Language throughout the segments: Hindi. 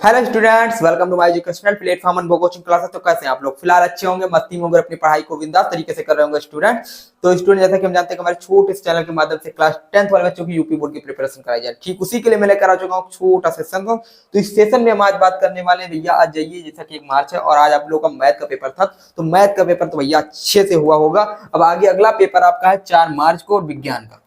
Hello students, welcome to my educational platform and coaching classes. तो कैसे हैं आप लोग? फिलहाल अच्छे होंगे, मस्ती में होंगे, अपनी पढ़ाई को बिंदास तरीके से कर रहे होंगे स्टूडेंट। तो स्टूडेंट, जैसा कि हम जानते हैं कि हमारे छोटे इस चैनल के माध्यम से क्लास 10th वाले बच्चों की यूपी बोर्ड की प्रिपरेशन कराई जाए, ठीक उसी के लिए मैं लेकर आ चुका हूँ छोटा सेशन को। तो इस सेशन में हम आज बात करने वाले हैं भैया, आज जाइए जैसा कि 1 मार्च है और आज आप लोगों का मैथ का पेपर था। तो मैथ का पेपर तो भैया अच्छे से हुआ होगा। अब आगे अगला पेपर आपका है 4 मार्च को और विज्ञान का।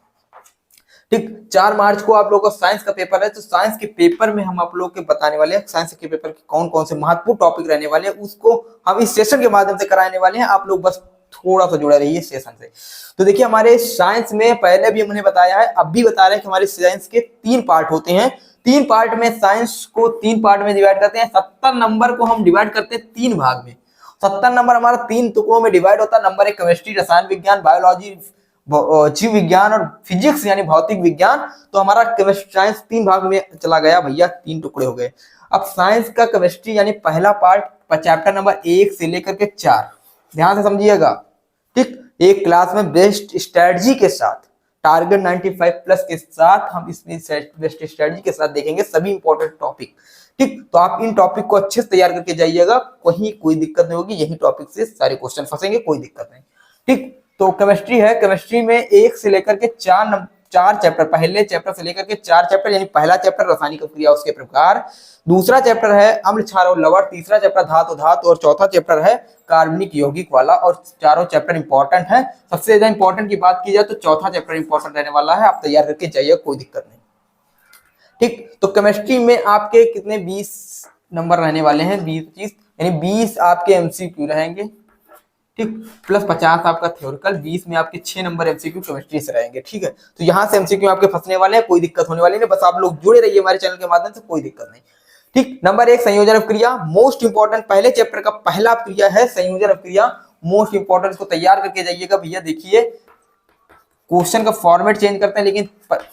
ठीक, 4 मार्च को आप लोगों का साइंस का पेपर है। तो साइंस के पेपर में हम आप लोग के बताने वाले हैं साइंस के पेपर के कौन कौन से महत्वपूर्ण टॉपिक रहने वाले हैं, उसको हम इस सेशन के माध्यम से कराने वाले हैं। आप लोग बस थोड़ा सा जुड़े रहिए सेशन से। तो देखिए, हमारे साइंस में पहले भी हमने बताया है, अब भी बता रहे हैं कि हमारे साइंस के 3 पार्ट होते हैं। 3 पार्ट में साइंस को 3 पार्ट में डिवाइड करते हैं। 70 नंबर को हम डिवाइड करते हैं 3 भाग में। 70 नंबर हमारा 3 टुकड़ों में डिवाइड होता है। नंबर 1 केमिस्ट्री, रसायन विज्ञान, बायोलॉजी, जीव विज्ञान और फिजिक्स यानी भौतिक विज्ञान। तो हमारा केमिस्ट्री साइंस 3 भाग में चला गया भैया, 3 टुकड़े हो गए। अब साइंस का केमिस्ट्री यानी पहला पार्ट चैप्टर नंबर 1 से लेकर के 4, ध्यान से समझिएगा। ठीक, एक क्लास में बेस्ट स्ट्रेटजी के साथ, टारगेट 95 प्लस के साथ हम इसमें बेस्ट स्ट्रेटजी के साथ देखेंगे सभी इंपॉर्टेंट टॉपिक। ठीक, तो आप इन टॉपिक को अच्छे से तैयार करके जाइएगा, कहीं कोई दिक्कत नहीं होगी। यही टॉपिक से सारे क्वेश्चन फंसेंगे, कोई दिक्कत नहीं। ठीक, तो केमिस्ट्री है, केमिस्ट्री में 1 से लेकर के 4 चैप्टर, पहले चैप्टर से लेकर के 4 चैप्टर, यानी पहला चैप्टर रासायनिक क्रिया उसके प्रकार, दूसरा चैप्टर है अम्ल क्षार और लवण, तीसरा चैप्टर धातु धातु और चौथा चैप्टर है कार्बनिक यौगिक वाला। और चारों चैप्टर इंपॉर्टेंट है। सबसे ज्यादा इंपॉर्टेंट की बात की जाए तो चौथा चैप्टर इंपॉर्टेंट रहने वाला है, आप तैयार करके जाइए, कोई दिक्कत नहीं। ठीक, तो केमिस्ट्री में आपके कितने 20 नंबर रहने वाले हैं, 20 यानी 20 आपके एमसीक्यू रहेंगे। ठीक, प्लस 50 आपका थ्योरिकल, 20 में आपके 6 नंबर एमसीक्यू केमिस्ट्री से रहेंगे। ठीक है, तो यहाँ से एमसीक्यू आपके फंसने वाले हैं, कोई दिक्कत होने वाली नहीं। बस आप लोग जुड़े रहिए हमारे चैनल के माध्यम से, कोई दिक्कत नहीं। ठीक, नंबर 1 संयोजन क्रिया, मोस्ट इंपॉर्टेंट, पहले चैप्टर का पहला क्रिया है संयोजन क्रिया, मोस्ट इंपॉर्टेंट। इसको तैयार करके जाइएगा भैया। देखिए, क्वेश्चन का फॉर्मेट चेंज करते हैं, लेकिन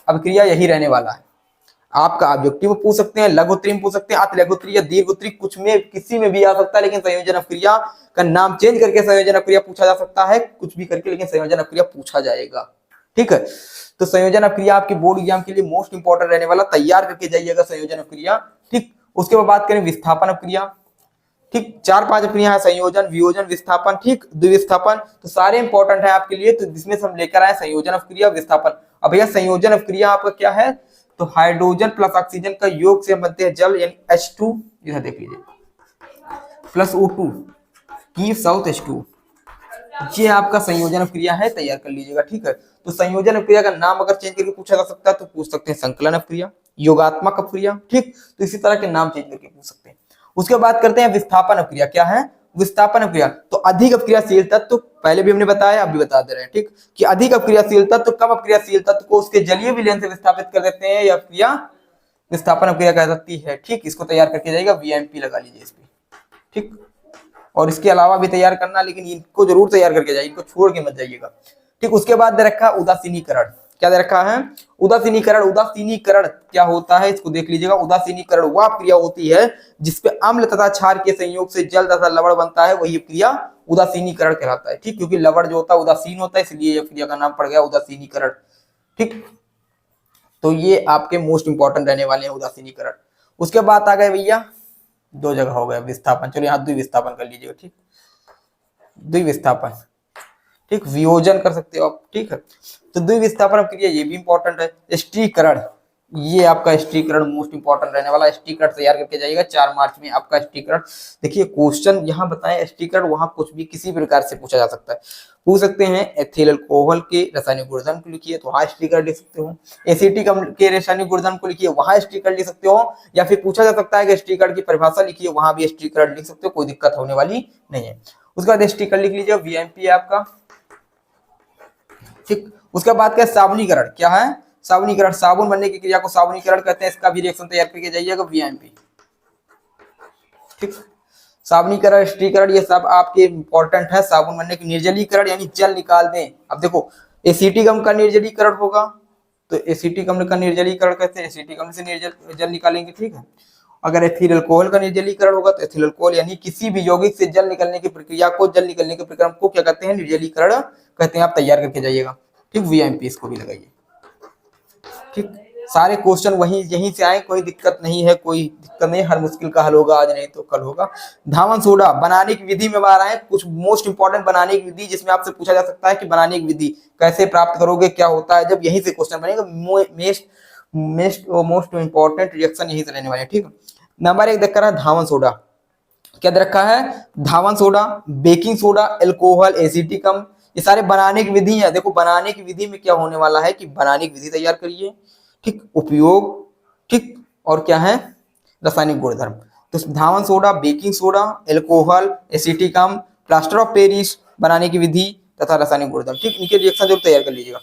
अब क्रिया यही रहने वाला है। आपका ऑब्जेक्टिव पूछ सकते हैं, लघु उत्तरी पूछ सकते हैं, अति लघु उत्तरी या दीर्घ उत्तरी, कुछ में किसी में भी आ सकता है। लेकिन संयोजन क्रिया का नाम चेंज करके संयोजन क्रिया पूछा जा सकता है, कुछ भी करके, लेकिन संयोजन क्रिया पूछा जाएगा। ठीक है, तो संयोजन क्रिया आपकी बोर्ड एग्जाम के लिए मोस्ट इंपॉर्टेंट रहने वाला, तैयार करके जाइएगा संयोजन क्रिया। ठीक, उसके बाद बात करें विस्थापन क्रिया। ठीक, 4-5 क्रिया है, संयोजन, वियोजन, विस्थापन, ठीक, द्विविस्थापन। तो सारे इंपॉर्टेंट है आपके लिए। तो जिसमें हम लेकर आए संयोजन क्रिया, विस्थापन। अब भैया संयोजन क्रिया आपका क्या है? तो हाइड्रोजन प्लस ऑक्सीजन का योग से बनते हैं जल, यानी H2, इधर देख लीजिए, plus O2 gives out H2। ये आपका संयोजन क्रिया है, तैयार कर लीजिएगा। ठीक है, तो संयोजन क्रिया का नाम अगर चेंज करके पूछा जा सकता है तो पूछ सकते हैं संकलन क्रिया, योगात्मक क्रिया। ठीक, तो इसी तरह के नाम चेंज करके पूछ सकते हैं। उसके बाद करते हैं विस्थापन क्रिया। क्या है विस्थापन क्रिया? तो अधिक अपक्रियाशील तत्व, पहले भी हमने बताया, अब भी बता दे रहे हैं। ठीक, कि अधिक अपक्रियाशील तत्व कम अपक्रियाशील तत्व को उसके जलीय विलयन से विस्थापित कर देते हैं, यह क्रिया विस्थापन क्रिया कहलाती है। ठीक, इसको तैयार करके जाएगा, VMP लगा लीजिए इस पे। ठीक, और इसके अलावा भी तैयार करना, लेकिन इनको जरूर तैयार करके जाइए, इनको छोड़ के मत जाइएगा। ठीक, उसके बाद दे रखा उदासीनीकरण। क्या दे रखा है? उदासीनीकरण। उदासीनीकरण क्या होता है इसको देख लीजिएगा। उदासीनीकरण वह क्रिया होती है जिसपे अम्ल तथा क्षार के संयोग से जल तथा लवण बनता है, वही क्रिया उदासीनीकरण कहलाता है। ठीक, क्योंकि लवण जो होता है उदासीन होता है, इसलिए यह क्रिया का नाम पड़ गया उदासीनीकरण। ठीक, तो ये आपके मोस्ट इंपॉर्टेंट रहने वाले हैं उदासीनीकरण। उसके बाद आ गए भैया 2 जगह हो गया विस्थापन। चलो यहाँ द्विविस्थापन कर लीजिएगा। ठीक, द्विविस्थापन, ठीक, वियोजन कर सकते हो आप। ठीक है, तो द्विविस्थापन क्रिया ये भी इंपॉर्टेंट है। स्टीकरण, ये आपका स्टीकरण मोस्ट इंपॉर्टेंट रहने वाला। स्टीकरण तैयार करके जाइएगा, 4 मार्च में आपका स्टीकरण। देखिए क्वेश्चन यहाँ बताएं, स्टीकरण वहां कुछ भी किसी प्रकार से पूछा जा सकता है। पूछ सकते हैं एथिल अल्कोहल के रासायनिक गुणधर्म को लिखिए, तो वहां स्टीकरण लिख सकते हो। एसिटिक अम्ल के रासायनिक गुणधर्म को लिखिए, वहां स्टीकरण लिख सकते हो। या फिर पूछा जा सकता है कि स्टीकरण की परिभाषा लिखिए, वहां भी स्टीकरण लिख सकते हो, कोई दिक्कत होने वाली नहीं है। उसके बाद स्टीकरण लिख लीजिए, VMP है आपका। ठीक, उसके बाद क्या? साबुनीकरण। क्या है? साबुनीकरण, साबुन बनने की क्रिया को साबुनीकरण कहते हैं। इसका भी रिएक्शन तैयार करके जाइएगा, VMP। ठीक, साबुनीकरण, स्टीकरण, ये सब आपके इंपॉर्टेंट है। साबुन बनने की निर्जलीकरण यानी जल निकाल दें। अब देखो, एसिटिक अम्ल का निर्जलीकरण होगा, तो एसिटिक अम्ल का निर्जलीकरण कहते हैं, एसिटिक अम्ल से जल निकालेंगे। ठीक है, अगर एथिल अल्कोहल का निर्जलीकरण होगा तो एथिल अल्कोहल यानी किसी भी यौगिक से जल निकलने की प्रक्रिया को, जल निकलने के प्रक्रम को क्या कहते हैं? निर्जलीकरण कहते हैं। आप तैयार करके जाइएगा। ठीक, VMP इसको भी लगाइए। ठीक, सारे क्वेश्चन वही यहीं से आए, कोई दिक्कत नहीं है, कोई दिक्कत नहीं, हर मुश्किल का हल होगा, आज नहीं तो कल होगा। धावन सोडा बनाने की विधि में आ रहा है, कुछ मोस्ट इंपॉर्टेंट बनाने की विधि, जिसमें आपसे पूछा जा सकता है कि बनाने की विधि कैसे प्राप्त करोगे, क्या होता है, जब यहीं से क्वेश्चन बनेगा। मोस्ट इंपॉर्टेंट रिएक्शन यहीं से रहने वाले, ठीक है। नंबर 1 देख रहा है धावन सोडा, क्या दे रखा है, धावन सोडा, बेकिंग सोडा, एल्कोहल, एसिटिकम, ये सारे बनाने की विधि है। देखो बनाने की विधि में क्या होने वाला है कि बनाने की विधि तैयार करिए, ठीक, उपयोग, ठीक, और क्या है, रासायनिक गुणधर्म। तो धावन सोडा, बेकिंग सोडा, एल्कोहल, एसिटिकम, प्लास्टर ऑफ पेरिस, बनाने की विधि तथा रासायनिक गुणधर्म, ठीक, इनके रिएक्शन जरूर तैयार कर लीजिएगा।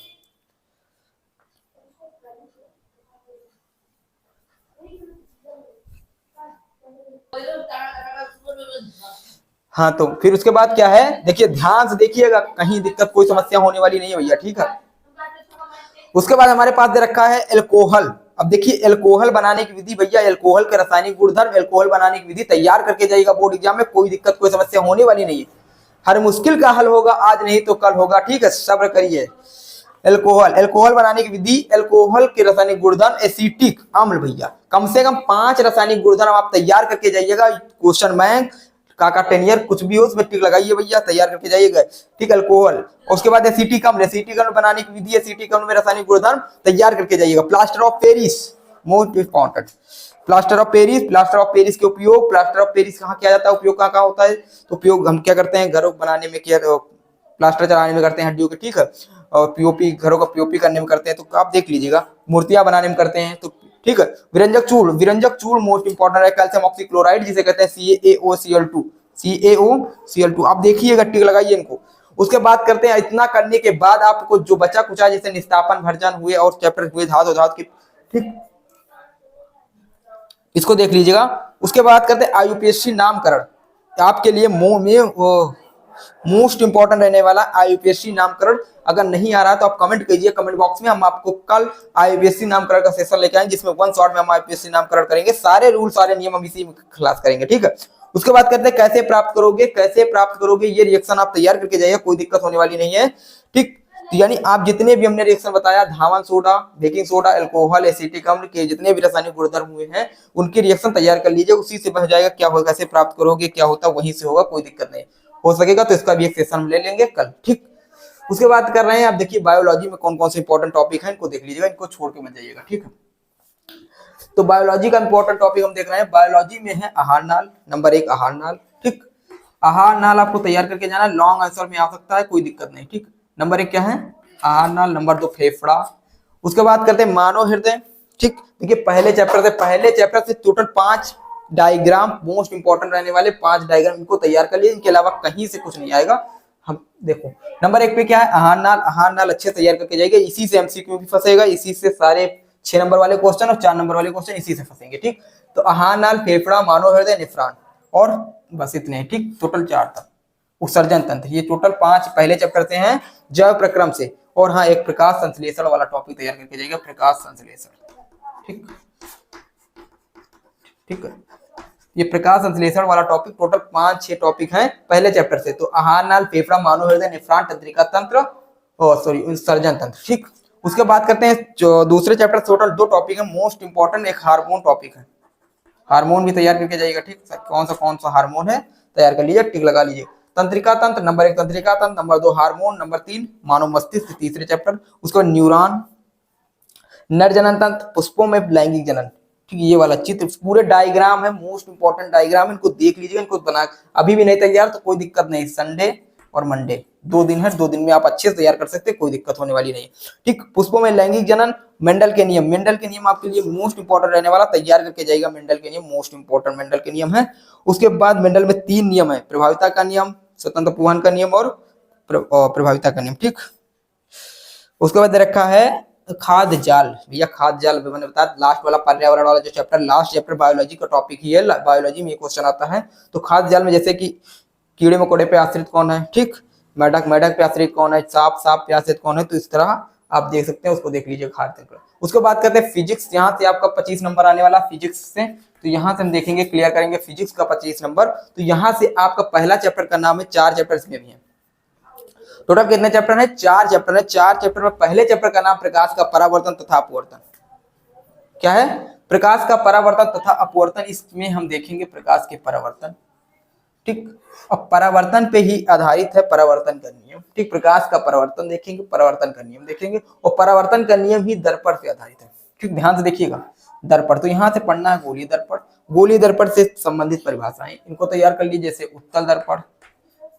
हाँ, तो फिर उसके बाद क्या है, देखिए ध्यान से देखिएगा, कहीं दिक्कत कोई समस्या होने वाली नहीं है भैया, ठीक है। उसके बाद हमारे पास दे रखा है एल्कोहल। अब देखिए एल्कोहल बनाने की विधि भैया, एल्कोहल के रासायनिक गुणधर्म, एल्कोहल बनाने की विधि तैयार करके जाइएगा बोर्ड एग्जाम में, कोई दिक्कत कोई समस्या होने वाली नहीं है, हर मुश्किल का हल होगा, आज नहीं तो कल होगा, ठीक है, सब्र करिए। एल्कोहल, एल्कोहल बनाने की विधि, एल्कोहल के रासायनिक गुणधर्म, एसिटिक अम्ल भैया, कम से कम 5 रासायनिक गुणधर्म आप तैयार करके जाइएगा। क्वेश्चन बैंक काका टेनियर कुछ भी हो उसमें टिक लगाइए भैया, तैयार करके जाइएगा, ठीक, अल्कोहल। उसके बाद एसिटिक अम्ल, एसिटिक अम्ल बनाने की विधि, एसिटिक अम्ल में रासायनिक गुणधर्म तैयार करके जाइएगा। Plaster of Paris, most important, plaster of Paris, plaster of Paris के उपयोग, प्लास्टर ऑफ पेरिस कहाँ किया जाता है, उपयोग कहाँ होता है, तो उपयोग हम क्या करते हैं, घरों बनाने में, किया प्लास्टर चलाने में करते हैं हड्डियों के, ठीक है, और पीओपी, घरों का पीओपी करने में करते हैं, तो आप देख लीजिएगा, मूर्तियां बनाने में करते हैं, तो ठीक है। विरंजक चूर्ण, विरंजक चूर्ण मोस्ट इंपॉर्टेंट है, कैल्शियम ऑक्सीक्लोराइड जिसे कहते हैं CaOCl2, CaOCl2, आप देखिएगा, टिक लगाइए इनको। उसके बाद करते हैं, इतना करने के बाद आपको जो बचा कुचा जैसे निस्तापन, भर्जन हुए और चैप्टर हुए धातु धातु की, ठीक, इसको देख लीजिएगा। उसके बाद करते हैं IUPAC नामकरण, आपके लिए मोस्ट इंपॉर्टेंट रहने वाला IUPAC नामकरण। अगर नहीं आ रहा तो आप कमेंट कीजिए कमेंट बॉक्स में, हम आपको कल IUPAC नामकरण का सेशन लेके आएंगे, जिसमें 1 शॉट में हम IUPAC नामकरण करेंगे, सारे रूल सारे नियम हम इसी में क्लास करेंगे, ठीक है। उसके बाद कहते हैं कैसे प्राप्त करोगे, कैसे प्राप्त करोगे, ये रिएक्शन आप तैयार करके जाइए, कोई दिक्कत होने वाली नहीं है, ठीक। तो यानी आप जितने भी हमने रिएक्शन बताया, धावन soda, baking soda, alcohol, acetic अम्ल के जितने भी रासायनिक गुणधर्म हुए हैं, उनकी रिएक्शन तैयार कर लीजिए, उसी से बन जाएगा। क्या होगा, कैसे प्राप्त करोगे, क्या होता है, वहीं से होगा, कोई दिक्कत नहीं हो सकेगा, तो इसका भी एक सेशन ले लेंगे कल, ठीक। उसके बाद कर रहे हैं, आप देखिए बायोलॉजी में कौन कौन से इंपॉर्टेंट टॉपिक है, इनको देख लीजिएगा, इनको छोड़ के मत जाइएगा, ठीक है। तो बायोलॉजी का इंपॉर्टेंट टॉपिक हम देख रहे हैं, बायोलॉजी में है आहार नाल, नंबर 1 आहार नाल, ठीक, आहार नाल आपको तैयार करके जाना, लॉन्ग आंसर में आ सकता है, कोई दिक्कत नहीं, ठीक। नंबर 1 क्या है, आहार नाल, नंबर 2 फेफड़ा। उसके बाद करते हैं मानव हृदय, ठीक। देखिए पहले चैप्टर से टोटल 5 डायग्राम मोस्ट इंपॉर्टेंट रहने वाले, 5 डायग्राम इनको तैयार कर लिए, इनके अलावा कहीं से कुछ नहीं आएगा। हम देखो नंबर 1 पे क्या है, आहार नाल, आहार नाल अच्छे तैयार करके जाएगा, इसी से MCQ भी फंसेगा, इसी से सारे 6 नंबर वाले क्वेश्चन और 4 नंबर वाले क्वेश्चन इसी से फंसेंगे, ठीक। तो आहार नाल, फेफड़ा, मानव हृदय, निफ्रान, और बस इतने, ठीक, टोटल 4 तक। उत्सर्जन तंत्र, ये टोटल 5 पहले चैप्टर से हैं, जैव प्रक्रम से, और हाँ एक प्रकाश संश्लेषण वाला टॉपिक तैयार करके जाएगा, प्रकाश संश्लेषण, ठीक, ठीक है। ये प्रकाश संश्लेषण वाला टॉपिक टोटल 5-6 टॉपिक हैं पहले चैप्टर से। तो आहार नाल, फेफड़ा, मानव हृदय, निफ्रान, तंत्रिका तंत्र, उत्सर्जन तंत्र, ठीक। उसके बाद करते हैं जो दूसरे चैप्टर, टोटल 2 टॉपिक है मोस्ट इंपॉर्टेंट, एक हार्मोन टॉपिक है, हार्मोन भी तैयार करके जाइएगा, ठीक, कौन सा हार्मोन है तैयार कर लीजिए, टिक लगा लीजिए। तंत्रिका तंत्र, नंबर 1 तंत्रिका तंत्र, नंबर 2 हार्मोन, नंबर 3 मानव मस्तिष्क, तीसरे चैप्टर। उसके बाद न्यूरॉन, नर जनन तंत्र, पुष्पों में लैंगिक जनन, ठीक, ये वाला चित्र पूरे डायग्राम है, मोस्ट इंपॉर्टेंट डायग्राम है, इनको देख लीजिएगा, इनको बना, अभी भी नहीं तैयार तो कोई दिक्कत नहीं, संडे और मंडे 2 दिन है, 2 दिन में आप अच्छे से तैयार कर सकते हैं, कोई दिक्कत होने वाली नहीं, ठीक। पुष्पों में लैंगिक जनन, मेंडल के नियम, मेंडल के नियम आपके लिए मोस्ट इंपॉर्टेंट रहने वाला, तैयार करके जाएगा, मेंडल के नियम मोस्ट इंपॉर्टेंट मेंडल के नियम है। उसके बाद मेंडल में 3 नियम है, प्रभाविता का नियम, स्वतंत्र पूहन का नियम और प्रभाविता का नियम, ठीक। उसके बाद रखा है खाद्य जाल, भैया खाद्य जाल मैंने बताया लास्ट वाला, पर्यावरण वाला जो चैप्टर, लास्ट चैप्टर बायोलॉजी का टॉपिक ही है, बायोलॉजी में क्वेश्चन आता है। तो खाद्य जाल में जैसे कि कीड़े मकोड़े पे आश्रित कौन है, ठीक, मेढक पे आश्रित कौन है, सांप पे आश्रित कौन है, तो इस तरह आप देख सकते हैं, उसको देख लीजिए खाद्य जाल। उसके बाद कहते हैं फिजिक्स, यहाँ से आपका 25 नंबर आने वाला फिजिक्स से, तो यहाँ से हम देखेंगे, क्लियर करेंगे फिजिक्स का 25 नंबर। तो यहाँ से आपका पहला चैप्टर का नाम है, 4 चैप्टर इसमें भी है, टोटल कितने चैप्टर है, 4 चैप्टर है। 4 चैप्टर में पहले चैप्टर का नाम प्रकाश का परावर्तन तथा अपवर्तन, क्या है, प्रकाश का परावर्तन तथा अपवर्तन। इसमें हम देखेंगे प्रकाश के परावर्तन, ठीक, और परावर्तन पे ही आधारित है परावर्तन का नियम, ठीक, प्रकाश का परावर्तन देखेंगे, परावर्तन का नियम देखेंगे, और परावर्तन का नियम ही दर्पण पे आधारित है, ठीक, ध्यान से देखिएगा। दर्पण, तो यहाँ से पढ़ना है गोलीय दर्पण, गोलीय दर्पण से संबंधित परिभाषाएं इनको तैयार कर लीजिए, जैसे उत्तल दर्पण,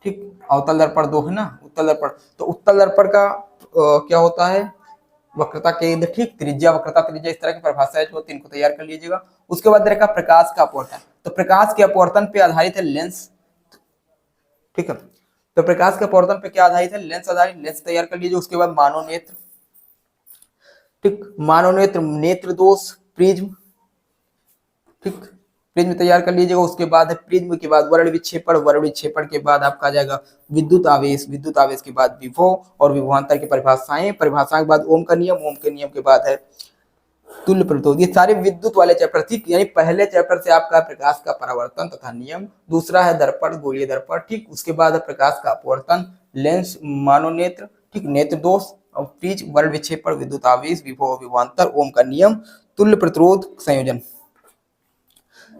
ठीक, अवतल दर्पण दो है ना, उत्तल दर्पण, तो उत्तल दर्पण का क्या होता है, वक्रता केंद्र, ठीक, त्रिज्या, वक्रता, त्रिज्या, इस तरह की परिभाषाएं जो होती है इनको तैयार कर लीजिएगा। उसके बाद देखा प्रकाश का अपवर्तन, तो प्रकाश के अपवर्तन पे आधारित है लेंस, ठीक है, तो प्रकाश के अपवर्तन पे क्या आधारित है, लेंस आधारित, लेंस तैयार कर लीजिए। उसके बाद मानोनेत्र, ठीक, मानोनेत्र, नेत्र दोष, प्रिज्म, ठीक, प्रिज्म तैयार कर लीजिएगा। उसके बाद है प्रिज्म के बाद वर्ण विक्षेपण, वर्ण विक्षेपण के बाद आपका आ जाएगा विद्युत आवेश, विद्युत आवेश के बाद विभव और विभवांतर की परिभाषाएं, परिभाषाओं के बाद ओम का नियम, ओम के नियम के बाद है तुल्य प्रतिरोध। ये सारे विद्युत वाले चैप्टर, ठीक, यानी पहले चैप्टर से आपका प्रकाश का परावर्तन तथा नियम, दूसरा है दर्पण, गोलीय दर्पण, ठीक, उसके बाद है प्रकाश का अपवर्तन, लेंस, मानोनेत्र, ठीक, नेत्र दोष और प्रिज्म, वर्ण विक्षेपण, विद्युत आवेश, विभव, विभवांतर, ओम का नियम, तुल्य प्रतिरोध, संयोजन।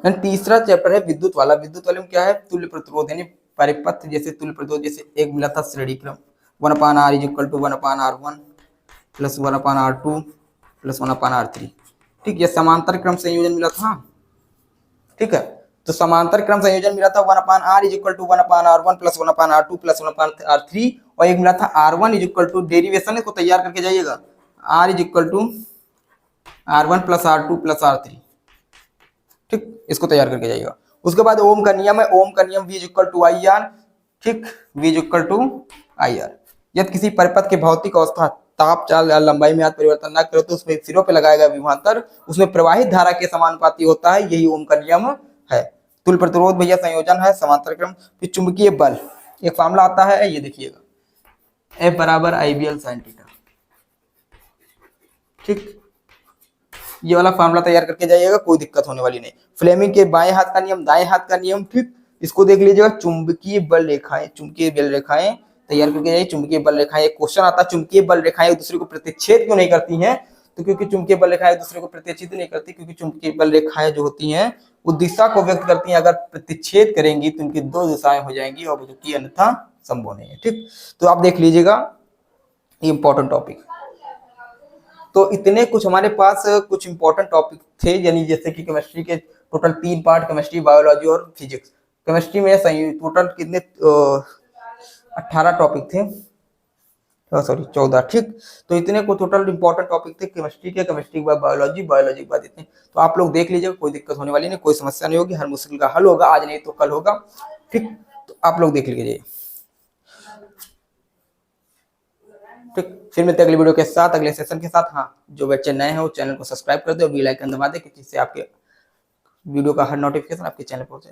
तीसरा चैप्टर है विद्युत वाला, विद्युत वाले में क्या है, तुल्य प्रतिरोध, यानी परिपथ, जैसे तुल्य प्रतिरोध, जैसे एक मिला था श्रेणी क्रम 1/r = 1/r1 + 1/r2 + 1/r3, ठीक, ये समांतर क्रम संयोजन मिला था, ठीक है, तो समांतर क्रम संयोजन मिला था 1/r = 1/r1 + 1/r2 + 1/r3, और एक मिला था r1 = डेरिवेशन को तैयार करके जाइएगा, r = r1 + r2 + r3, ठीक, इसको तैयार करके जाइएगा। उसके बाद ओम का नियम है, ओम का नियम V = IR, ठीक, V = IR, यदि किसी परिपथ के भौतिक अवस्था, ताप, चाल या लंबाई में परिवर्तन न करे तो उसमें सिरों पे लगाएगा विभवांतर उसमें प्रवाहित धारा के समानुपाती होता है, यही ओम का नियम है। तुल्य प्रतिरोध भैया संयोजन है, समांतर क्रम। फिर चुंबकीय बल, एक फार्मूला आता है, ये देखिएगा, F = IBL sin θ, ठीक, ये वाला फार्मूला तैयार करके जाइएगा, कोई दिक्कत होने वाली नहीं। फ्लेमिंग के बाएं हाथ का नियम, दाएं हाथ का नियम, ठीक, इसको देख लीजिएगा। चुंबकीय बल रेखाएं, चुंबकीय बल रेखाएं तैयार करके जाइए, चुंबकीय बल रेखाएं, एक क्वेश्चन आता है, चुंबकीय बल रेखाएं एक दूसरे को प्रतिच्छेद क्यों नहीं करती हैं, तो क्योंकि चुंबकीय बल रेखाएं एक दूसरे को प्रतिच्छेद नहीं करती, क्योंकि चुंबकीय बल रेखाएं जो होती हैं वो दिशा को व्यक्त करती हैं, अगर प्रतिच्छेद करेंगी तो उनकी दो दिशाएं हो जाएंगी, और जो कि अन्यथा संभव नहीं है, ठीक, तो आप देख लीजिएगा, ये इंपॉर्टेंट टॉपिक। तो इतने कुछ हमारे पास कुछ इंपॉर्टेंट टॉपिक थे, यानी जैसे कि केमिस्ट्री के टोटल 3 पार्ट, केमिस्ट्री, बायोलॉजी और फिजिक्स। केमिस्ट्री में टोटल कितने 18 टॉपिक थे, सॉरी 14, ठीक, तो इतने को टोटल इंपॉर्टेंट टॉपिक थे केमिस्ट्री के, केमिस्ट्री के बाद बायोलॉजी, बायोलॉजी के बाद इतने, तो आप लोग देख लीजिएगा, कोई दिक्कत होने वाली नहीं, कोई समस्या नहीं होगी, हर मुश्किल का हल होगा, आज नहीं तो कल होगा, ठीक, तो आप लोग देख लीजिए, ठीक, फिर मिलते हैं अगली वीडियो के साथ, अगले सेशन के साथ। हाँ, जो बच्चे नए हैं वो चैनल को सब्सक्राइब कर दे और बेल आइकन दबा दे, जिससे आपके वीडियो का हर नोटिफिकेशन आपके चैनल पर पहुंचे।